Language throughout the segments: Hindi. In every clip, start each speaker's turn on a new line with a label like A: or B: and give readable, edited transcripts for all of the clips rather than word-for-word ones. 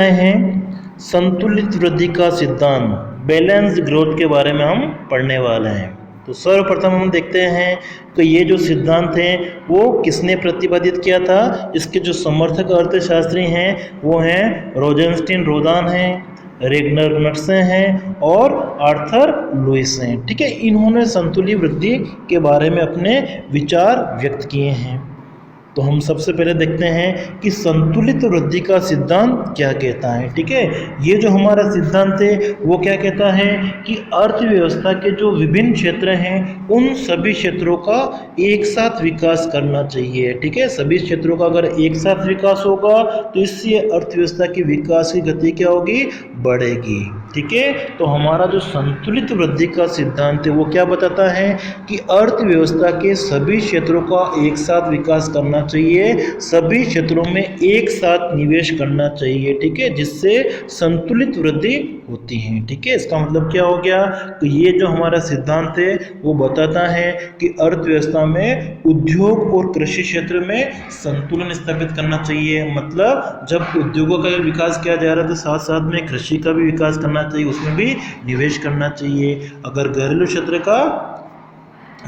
A: हैं संतुलित वृद्धि का सिद्धांत, बैलेंस्ड ग्रोथ के बारे में हम पढ़ने वाले हैं। तो सर्वप्रथम हम देखते हैं कि ये जो सिद्धांत है वो किसने प्रतिपादित किया था। इसके जो समर्थक अर्थशास्त्री हैं वो हैं रोजेंस्टीन रोदान हैं, रेगनर नट्से हैं और आर्थर लुईस हैं। ठीक है, इन्होंने संतुलित वृद्धि के बारे में अपने विचार व्यक्त किए हैं। तो हम सबसे पहले देखते हैं कि संतुलित वृद्धि का सिद्धांत क्या कहता है। ठीक है, ये जो हमारा सिद्धांत है वो क्या कहता है कि अर्थव्यवस्था के जो विभिन्न क्षेत्र हैं उन सभी क्षेत्रों का एक साथ विकास करना चाहिए। ठीक है, सभी क्षेत्रों का अगर एक साथ विकास होगा तो इससे अर्थव्यवस्था की विकास की गति क्या होगी, बढ़ेगी। ठीक है, तो हमारा जो संतुलित वृद्धि का सिद्धांत है वो क्या बताता है कि अर्थव्यवस्था के सभी क्षेत्रों का एक साथ विकास करना चाहिए, सभी क्षेत्रों में एक साथ निवेश करना चाहिए। ठीक है, जिससे संतुलित वृद्धि होती है। ठीक है, इसका मतलब क्या हो गया कि ये जो हमारा सिद्धांत है वो बताता है कि अर्थव्यवस्था में उद्योग और कृषि क्षेत्र में संतुलन स्थापित करना चाहिए। मतलब जब उद्योगों का विकास किया जा रहा है तो साथ साथ में कृषि का भी विकास करना चाहिए, उसमें भी निवेश करना चाहिए। अगर घरेलू क्षेत्र का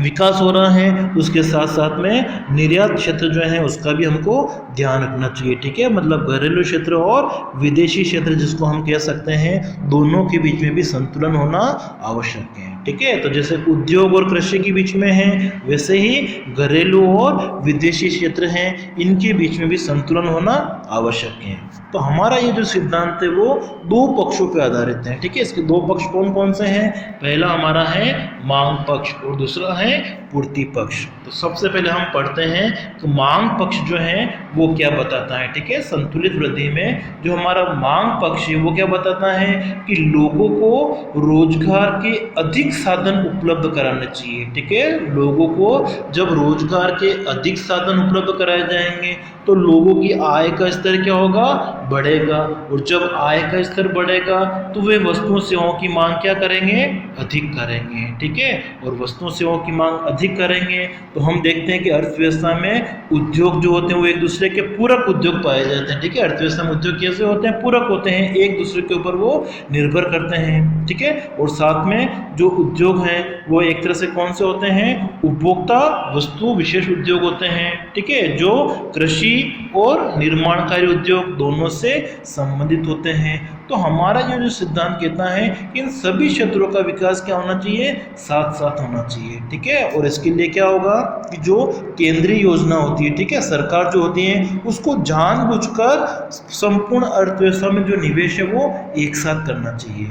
A: विकास हो रहा है उसके साथ साथ में निर्यात क्षेत्र जो है उसका भी हमको ध्यान रखना चाहिए। ठीक है, मतलब घरेलू क्षेत्र और विदेशी क्षेत्र जिसको हम कह सकते हैं, दोनों के बीच में भी संतुलन होना आवश्यक है। ठीक है, तो जैसे उद्योग और कृषि के बीच में है वैसे ही घरेलू और विदेशी क्षेत्र हैं, इनके बीच में भी संतुलन होना आवश्यक है। तो हमारा ये जो सिद्धांत है वो दो पक्षों पर आधारित है। ठीक है, इसके दो पक्ष कौन कौन से हैं? पहला हमारा है मांग पक्ष और दूसरा है पूर्ति पक्ष। तो सबसे पहले हम पढ़ते हैं कि मांग पक्ष जो है वो क्या बताता है। ठीक है, संतुलित वृद्धि में जो हमारा मांग पक्ष है वो क्या बताता है कि लोगों को रोजगार के अधिक साधन उपलब्ध कराने चाहिए। ठीक है, लोगों को जब रोजगार के अधिक साधन उपलब्ध कराए जाएंगे तो लोगों की आय का स्तर क्या होगा, बढ़ेगा। और जब आय का स्तर बढ़ेगा तो वे वस्तुओं सेवाओं की मांग क्या करेंगे, अधिक करेंगे। ठीक है, और वस्तुओं सेवाओं की मांग अधिक करेंगे तो हम देखते हैं कि अर्थव्यवस्था में उद्योग जो होते हैं वो एक दूसरे के पूरक उद्योग पाए जाते हैं। ठीक है, अर्थव्यवस्था में उद्योग कैसे होते हैं, पूरक होते हैं, एक दूसरे के ऊपर वो निर्भर करते हैं। ठीक है, और साथ में जो उद्योग हैं वो एक तरह से कौन से होते हैं, उपभोक्ता वस्तु विशेष उद्योग होते हैं। ठीक है, जो कृषि और निर्माणकारी उद्योग दोनों से संबंधित होते हैं। तो हमारा ये जो सिद्धांत कहता है कि इन सभी क्षेत्रों का विकास क्या होना चाहिए, साथ साथ होना चाहिए। ठीक है, और इसके लिए क्या होगा कि जो केंद्रीय योजना होती है, ठीक है, सरकार जो होती है उसको जानबूझकर संपूर्ण अर्थव्यवस्था में जो निवेश है वो एक साथ करना चाहिए।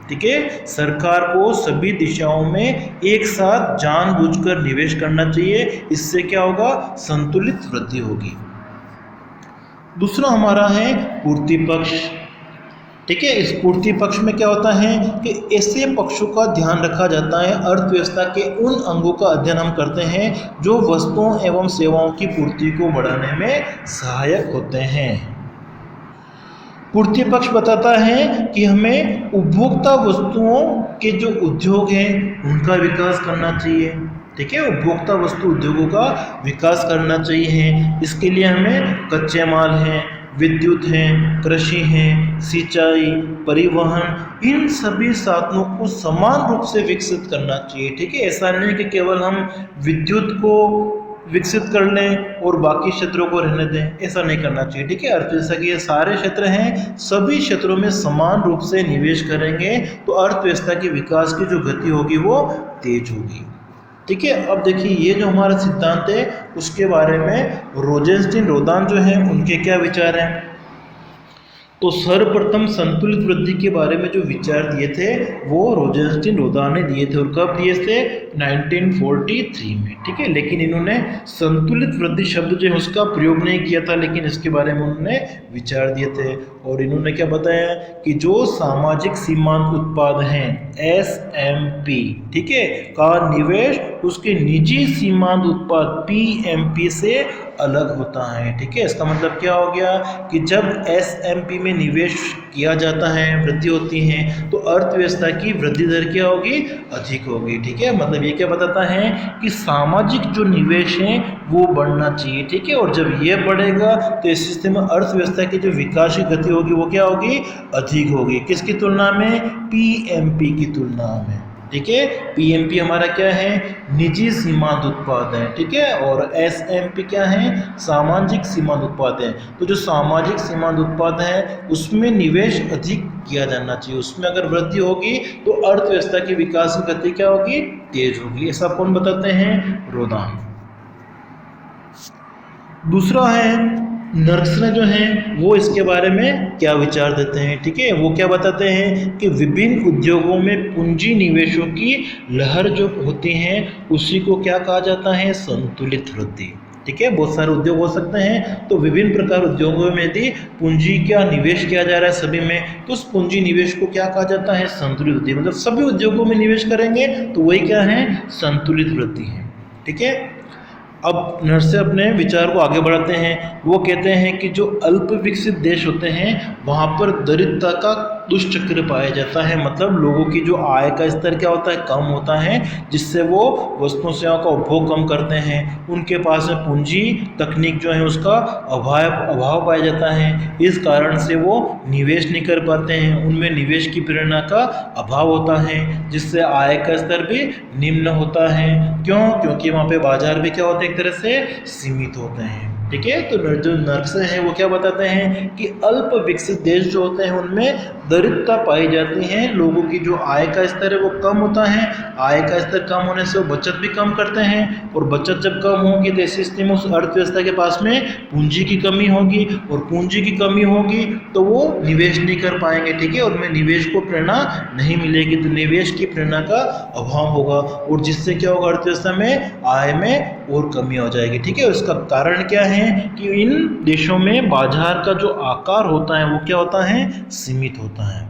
A: ठीक है, सरकार को सभी दिशाओं में एक साथ जानबूझकर निवेश करना चाहिए, इससे क्या होगा, संतुलित वृद्धि होगी। दूसरा हमारा है पूर्ति पक्ष। ठीक है, इस पूर्ति पक्ष में क्या होता है कि ऐसे पक्षों का ध्यान रखा जाता है, अर्थव्यवस्था के उन अंगों का अध्ययन हम करते हैं जो वस्तुओं एवं सेवाओं की पूर्ति को बढ़ाने में सहायक होते हैं। पूर्ति पक्ष बताता है कि हमें उपभोक्ता वस्तुओं के जो उद्योग हैं उनका विकास करना चाहिए। ठीक है, उपभोक्ता वस्तु उद्योगों का विकास करना चाहिए। इसके लिए हमें कच्चे माल हैं, विद्युत हैं, कृषि हैं, सिंचाई, परिवहन, इन सभी साधनों को समान रूप से विकसित करना चाहिए। ठीक है, ऐसा नहीं कि केवल हम विद्युत को विकसित कर लें और बाकी क्षेत्रों को रहने दें, ऐसा नहीं करना चाहिए। ठीक है, अर्थव्यवस्था के ये सारे क्षेत्र हैं, सभी क्षेत्रों में समान रूप से निवेश करेंगे तो अर्थव्यवस्था के विकास की जो गति होगी वो तेज होगी। ठीक है, अब देखिए ये जो हमारा सिद्धांत है उसके बारे में रोजेंस्टीन रोदान जो है उनके क्या विचार हैं। तो सर्वप्रथम संतुलित वृद्धि के बारे में जो विचार दिए थे वो रोजेंस्टीन रोदान ने दिए थे, और कब दिए थे, 1943 में। ठीक है, लेकिन इन्होंने संतुलित वृद्धि शब्द जो है उसका प्रयोग नहीं किया था, लेकिन इसके बारे में उन्होंने विचार दिए थे। और इन्होंने क्या बताया कि जो सामाजिक सीमांत उत्पाद हैं SMP, ठीक है, का निवेश उसके निजी सीमांत उत्पाद PMP से अलग होता है। ठीक है, इसका मतलब क्या हो गया कि जब SMP में निवेश किया जाता है, वृद्धि होती है, तो अर्थव्यवस्था की वृद्धि दर क्या होगी, अधिक होगी। ठीक है, मतलब ये क्या बताता है कि सामाजिक जो निवेश है वो बढ़ना चाहिए, ठीक है। और जब ये बढ़ेगा तो इस स्थिति में अर्थव्यवस्था की जो विकास की गति होगी वो क्या होगी, अधिक होगी। किसकी तुलना में, पीएमपी की तुलना में, ठीक है। पीएमपी हमारा क्या है, निजी सीमांत उत्पाद है, ठीक है। और एसएमपी क्या है, सामाजिक सीमांत उत्पाद है। तो जो सामाजिक सीमांत उत्पाद है उसमें निवेश अधिक किया जाना चाहिए, उसमें अगर वृद्धि होगी तो अर्थव्यवस्था की विकास की गति क्या होगी, तेज होगी। ऐसा कौन बताते हैं, रोदान। दूसरा है नर्सरे जो हैं वो इसके बारे में क्या विचार देते हैं, ठीक है। वो क्या बताते हैं कि विभिन्न उद्योगों में पूंजी निवेशों की लहर जो होती है उसी को क्या कहा जाता है, संतुलित वृद्धि, ठीक है। बहुत सारे उद्योग हो सकते हैं, तो विभिन्न प्रकार उद्योगों में यदि पूंजी का निवेश किया जा रहा है सभी में, तो उस पूंजी निवेश को क्या कहा जाता है, संतुलित वृद्धि। मतलब सभी उद्योगों में निवेश करेंगे तो वही क्या है, संतुलित वृद्धि है, ठीक है। अब नर्सरे अपने विचार को आगे बढ़ाते हैं। वो कहते हैं कि जो अल्प विकसित देश होते हैं वहाँ पर दरिद्रता का दुष्चक्र पाया जाता है। मतलब लोगों की जो आय का स्तर क्या होता है, कम होता है, जिससे वो वस्तुओं सेवाओं का उपभोग कम करते हैं। उनके पास में पूंजी तकनीक जो है उसका अभाव पाया जाता है। इस कारण से वो निवेश नहीं कर पाते हैं, उनमें निवेश की प्रेरणा का अभाव होता है, जिससे आय का स्तर भी निम्न होता है। क्यों, क्योंकि वहाँ पे बाजार भी क्या होते हैं, एक तरह से सीमित होते हैं, ठीक है। तो जो नर्सरे हैं वो क्या बताते हैं कि अल्प विकसित देश जो होते हैं उनमें दरिद्रता पाई जाती है, लोगों की जो आय का स्तर है वो कम होता है। आय का स्तर कम होने से वो बचत भी कम करते हैं, और बचत जब कम होगी तो ऐसी स्थिति में उस अर्थव्यवस्था के पास में पूंजी की कमी होगी, और पूंजी की कमी होगी तो वो निवेश नहीं कर पाएंगे, ठीक है। और उनमें निवेश को प्रेरणा नहीं मिलेगी, तो निवेश की प्रेरणा का अभाव होगा, और जिससे क्या होगा, अर्थव्यवस्था में आय में और कमी हो जाएगी, ठीक है। इसका कारण क्या है कि इन देशों में बाजार का जो आकार होता है वो क्या होता है, सीमित होता है।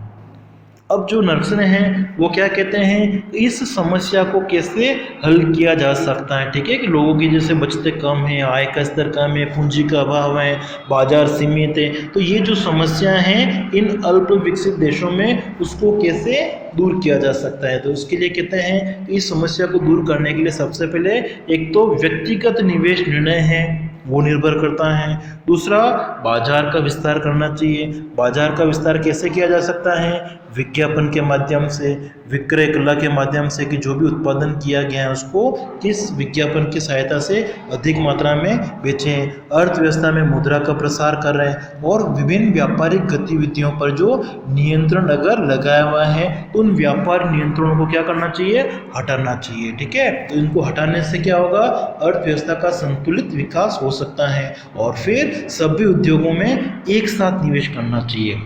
A: अब जो नर्सरे हैं वो क्या कहते हैं, इस समस्या को कैसे हल किया जा सकता है, ठीक है। कि लोगों की जैसे बचतें कम है, आय का स्तर कम है, पूंजी का अभाव है, बाजार सीमित है, तो ये जो समस्या है इन अल्प विकसित देशों में उसको कैसे दूर किया जा सकता है। तो उसके लिए कहते हैं कि इस समस्या को दूर करने के लिए सबसे पहले एक तो व्यक्तिगत निवेश निर्णय है वो निर्भर करता है। दूसरा, बाजार का विस्तार करना चाहिए। बाजार का विस्तार कैसे किया जा सकता है, विज्ञापन के माध्यम से, विक्रय कला के माध्यम से, कि जो भी उत्पादन किया गया है उसको किस विज्ञापन की सहायता से अधिक मात्रा में बेचें। अर्थव्यवस्था में मुद्रा का प्रसार कर रहे हैं, और विभिन्न व्यापारिक गतिविधियों पर जो नियंत्रण अगर लगाया हुआ है तो उन व्यापार नियंत्रणों को क्या करना चाहिए, हटाना चाहिए, ठीक है। तो इनको हटाने से क्या होगा, अर्थव्यवस्था का संतुलित विकास हो सकता है। और फिर सभी उद्योगों में एक साथ निवेश करना चाहिए।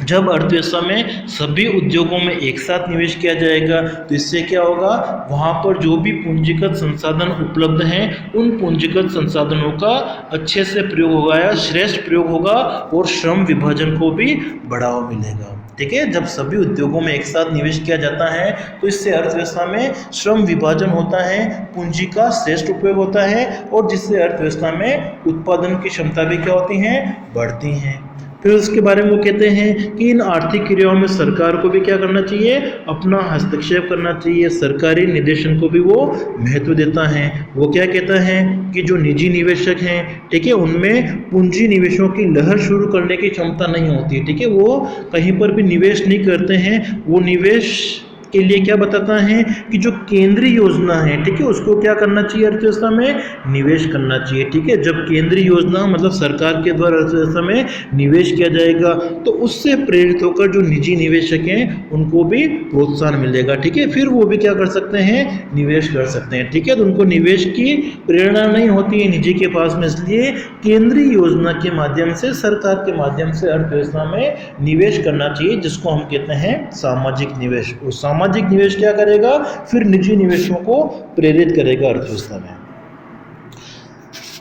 A: जब अर्थव्यवस्था में सभी उद्योगों में एक साथ निवेश किया जाएगा तो इससे क्या होगा, वहाँ पर जो भी पूंजीगत संसाधन उपलब्ध हैं उन पूंजीगत संसाधनों का अच्छे से प्रयोग होगा या श्रेष्ठ प्रयोग होगा, और श्रम विभाजन को भी बढ़ावा मिलेगा, ठीक है। जब सभी उद्योगों में एक साथ निवेश किया जाता है तो इससे अर्थव्यवस्था में श्रम विभाजन होता है, पूंजी का श्रेष्ठ उपयोग होता है, और जिससे अर्थव्यवस्था में उत्पादन की क्षमता भी क्या होती है, बढ़ती हैं। फिर उसके बारे में वो कहते हैं कि इन आर्थिक क्रियाओं में सरकार को भी क्या करना चाहिए, अपना हस्तक्षेप करना चाहिए। सरकारी निदेशन को भी वो महत्व देता है। वो क्या कहता है कि जो निजी निवेशक हैं, ठीक है, उनमें पूंजी निवेशों की लहर शुरू करने की क्षमता नहीं होती है, ठीक है। वो कहीं पर भी निवेश नहीं करते हैं। वो निवेश के लिए क्या बताता है कि जो केंद्रीय योजना है, ठीक है, उसको क्या करना चाहिए, अर्थव्यवस्था में निवेश करना चाहिए, ठीक है। जब केंद्रीय योजना मतलब सरकार के द्वारा अर्थव्यवस्था में निवेश किया जाएगा तो उससे प्रेरित होकर जो निजी निवेशक हैं उनको भी प्रोत्साहन मिलेगा, ठीक है। फिर वो भी क्या कर सकते हैं, निवेश कर सकते हैं, ठीक है। तो उनको निवेश की प्रेरणा नहीं होती है निजी के पास में, इसलिए केंद्रीय योजना के माध्यम से, सरकार के माध्यम से अर्थव्यवस्था में निवेश करना चाहिए, जिसको हम कहते हैं सामाजिक निवेश। सामाजिक निवेश क्या करेगा, फिर निजी निवेशों को प्रेरित करेगा अर्थव्यवस्था में।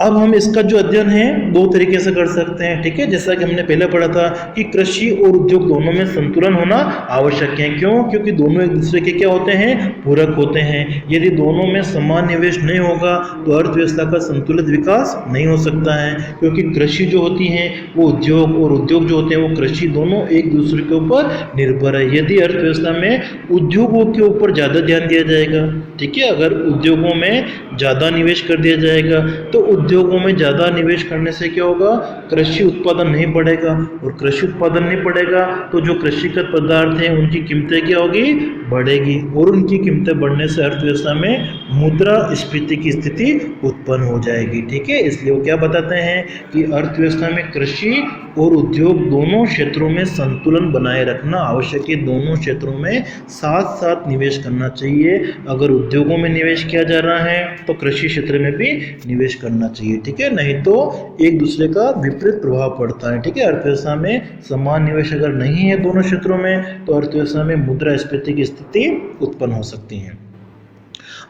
A: अब हम इसका जो अध्ययन है दो तरीके से कर सकते हैं, ठीक है। जैसा कि हमने पहले पढ़ा था कि कृषि और उद्योग दोनों में संतुलन होना आवश्यक है। क्यों? क्योंकि दोनों एक दूसरे के क्या होते हैं, पूरक होते हैं। यदि दोनों में समान निवेश नहीं होगा तो अर्थव्यवस्था का संतुलित विकास नहीं हो सकता है, क्योंकि कृषि जो होती है वो उद्योग और उद्योग जो होते हैं वो कृषि, दोनों एक दूसरे के ऊपर निर्भर है। यदि अर्थव्यवस्था में उद्योगों के ऊपर ज़्यादा ध्यान दिया जाएगा, ठीक है, अगर उद्योगों में ज़्यादा निवेश कर दिया जाएगा तो उद्योगों में ज़्यादा निवेश करने से क्या होगा, कृषि उत्पादन नहीं बढ़ेगा, और कृषि उत्पादन नहीं बढ़ेगा तो जो कृषिगत पदार्थ हैं उनकी कीमतें क्या होगी, बढ़ेगी, और उनकी कीमतें बढ़ने से अर्थव्यवस्था में मुद्रास्फीति की स्थिति उत्पन्न हो जाएगी, ठीक है। इसलिए वो क्या बताते हैं कि अर्थव्यवस्था में कृषि और उद्योग दोनों क्षेत्रों में संतुलन बनाए रखना आवश्यक है। दोनों क्षेत्रों में साथ साथ निवेश करना चाहिए। अगर उद्योगों में निवेश किया जा रहा है तो कृषि क्षेत्र में भी निवेश करना चाहिए, ठीक है, नहीं तो एक दूसरे का विपरीत प्रभाव पड़ता है, ठीक है। अर्थव्यवस्था में समान निवेश अगर नहीं है दोनों क्षेत्रों में तो अर्थव्यवस्था में मुद्रास्फीति की स्थिति उत्पन्न हो सकती है।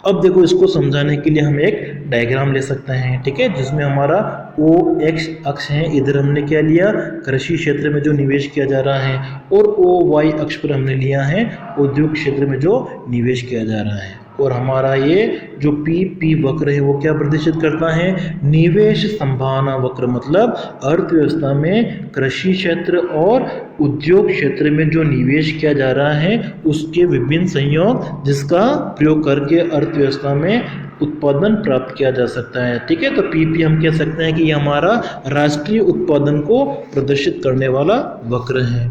A: अब देखो, इसको समझाने के लिए हम एक डायग्राम ले सकते हैं, ठीक है, जिसमें हमारा ओ एक्स अक्ष है, इधर हमने क्या लिया, कृषि क्षेत्र में जो निवेश किया जा रहा है, और ओ वाई अक्ष पर हमने लिया है उद्योग क्षेत्र में जो निवेश किया जा रहा है। और हमारा ये जो पी वक्र है वो क्या प्रदर्शित करता है, निवेश संभावना वक्र, मतलब अर्थव्यवस्था में कृषि क्षेत्र और उद्योग क्षेत्र में जो निवेश किया जा रहा है उसके विभिन्न संयोग जिसका प्रयोग करके अर्थव्यवस्था में उत्पादन प्राप्त किया जा सकता है, ठीक है। तो पी हम कह सकते हैं कि ये हमारा राष्ट्रीय उत्पादन को प्रदर्शित करने वाला वक्र है।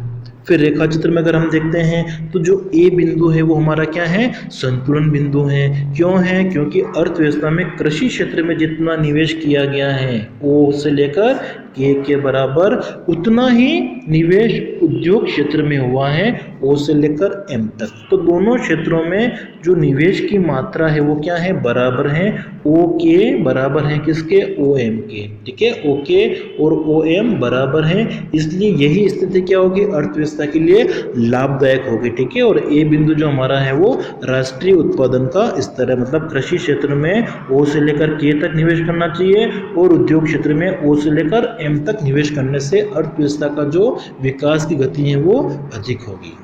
A: फिर रेखा चित्र में अगर हम देखते हैं तो जो ए बिंदु है वो हमारा क्या है, संतुलन बिंदु है। क्यों है? क्योंकि अर्थव्यवस्था में कृषि क्षेत्र में जितना निवेश किया गया है ओ से लेकर के बराबर उतना ही निवेश उद्योग क्षेत्र में हुआ है ओ से लेकर एम तक। तो दोनों क्षेत्रों में जो निवेश की मात्रा है वो क्या है, बराबर है। ओ के बराबर है किसके, ओ एम के, ठीक है, ओ के और ओ एम बराबर है। इसलिए यही स्थिति क्या होगी, अर्थव्यवस्था के लिए लाभदायक होगी, ठीक है। और ए बिंदु जो हमारा है वो राष्ट्रीय उत्पादन का स्तर है, मतलब कृषि क्षेत्र में ओ से लेकर के तक निवेश करना चाहिए और उद्योग क्षेत्र में ओ से लेकर एम तक निवेश करने से अर्थव्यवस्था का जो विकास की गति है वो अधिक होगी।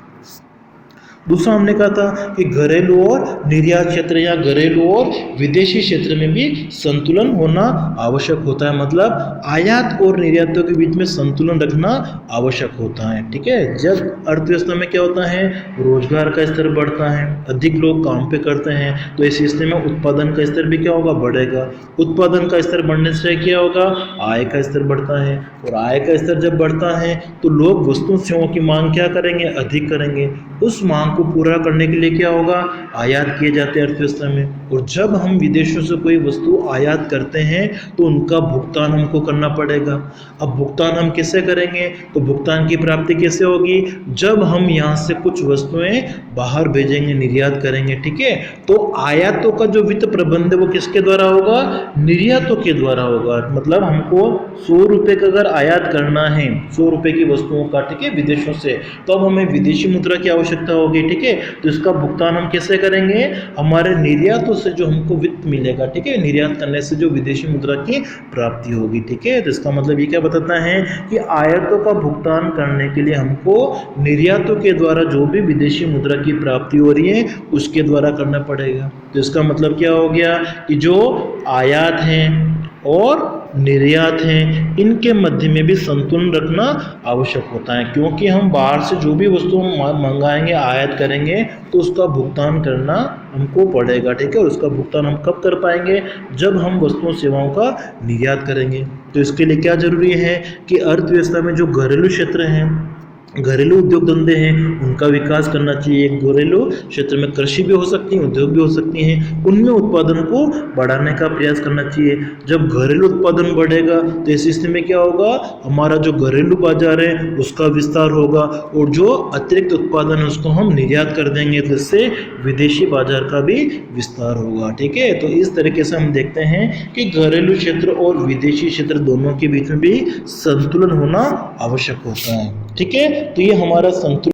A: दूसरा हमने कहा था कि घरेलू और निर्यात क्षेत्र या घरेलू और विदेशी क्षेत्र में भी संतुलन होना आवश्यक होता है, मतलब आयात और निर्यातों के बीच में संतुलन रखना आवश्यक होता है, ठीक है। जब अर्थव्यवस्था में क्या होता है, रोजगार का स्तर बढ़ता है, अधिक लोग काम पे करते हैं, तो इस स्थिति में उत्पादन का स्तर भी क्या होगा, बढ़ेगा। उत्पादन का स्तर बढ़ने से क्या होगा, आय का स्तर बढ़ता है, और आय का स्तर जब बढ़ता है तो लोग वस्तु सेवाओं की मांग क्या करेंगे, अधिक करेंगे। उस मांग को पूरा करने के लिए क्या होगा, आयात किए जाते हैं अर्थव्यवस्था में। और जब हम विदेशों से कोई वस्तु आयात करते हैं तो उनका भुगतान हमको करना पड़ेगा। अब भुगतान हम कैसे करेंगे, तो भुगतान की प्राप्ति कैसे होगी, जब हम यहाँ से कुछ वस्तुएं बाहर भेजेंगे, निर्यात करेंगे, ठीक है। तो आयातों का जो वित्त प्रबंध है वो किसके द्वारा होगा, निर्यातों के द्वारा होगा। मतलब हमको 100 रुपये का अगर आयात करना है, 100 रुपये की वस्तुओं का, ठीक है, विदेशों से, तो अब हमें विदेशी मुद्रा की आवश्यकता होगी, ठीक है। तो इसका भुगतान हम कैसे करेंगे, हमारे निर्यातों से जो हमको वित्त मिलेगा, ठीक है, निर्यात करने से जो विदेशी मुद्रा की प्राप्ति होगी, ठीक है। तो इसका मतलब ये क्या बताता है कि आयातों का भुगतान करने के लिए हमको निर्यातों के द्वारा जो भी विदेशी मुद्रा की प्राप्ति हो रही है उसके द्वारा करना पड़ेगा। तो इसका मतलब क्या हो गया कि जो आयात हैं और निर्यात हैं इनके मध्य में भी संतुलन रखना आवश्यक होता है, क्योंकि हम बाहर से जो भी वस्तु मंगाएंगे, आयात करेंगे, तो उसका भुगतान करना हमको पड़ेगा, ठीक है। और उसका भुगतान हम कब कर पाएंगे, जब हम वस्तुओं सेवाओं का निर्यात करेंगे। तो इसके लिए क्या जरूरी है कि अर्थव्यवस्था में जो घरेलू क्षेत्र हैं, घरेलू उद्योग धंधे हैं, उनका विकास करना चाहिए। घरेलू क्षेत्र में कृषि भी हो सकती है, उद्योग भी हो सकती हैं, उनमें उत्पादन को बढ़ाने का प्रयास करना चाहिए। जब घरेलू उत्पादन बढ़ेगा तो इस स्थिति में क्या होगा, हमारा जो घरेलू बाजार है उसका विस्तार होगा, और जो अतिरिक्त उत्पादन है उसको हम निर्यात कर देंगे, तो इससे विदेशी बाजार का भी विस्तार होगा, ठीक है। तो इस तरीके से हम देखते हैं कि घरेलू क्षेत्र और विदेशी क्षेत्र दोनों के बीच में भी संतुलन होना आवश्यक होता है, ठीक है। तो ये हमारा संतुलन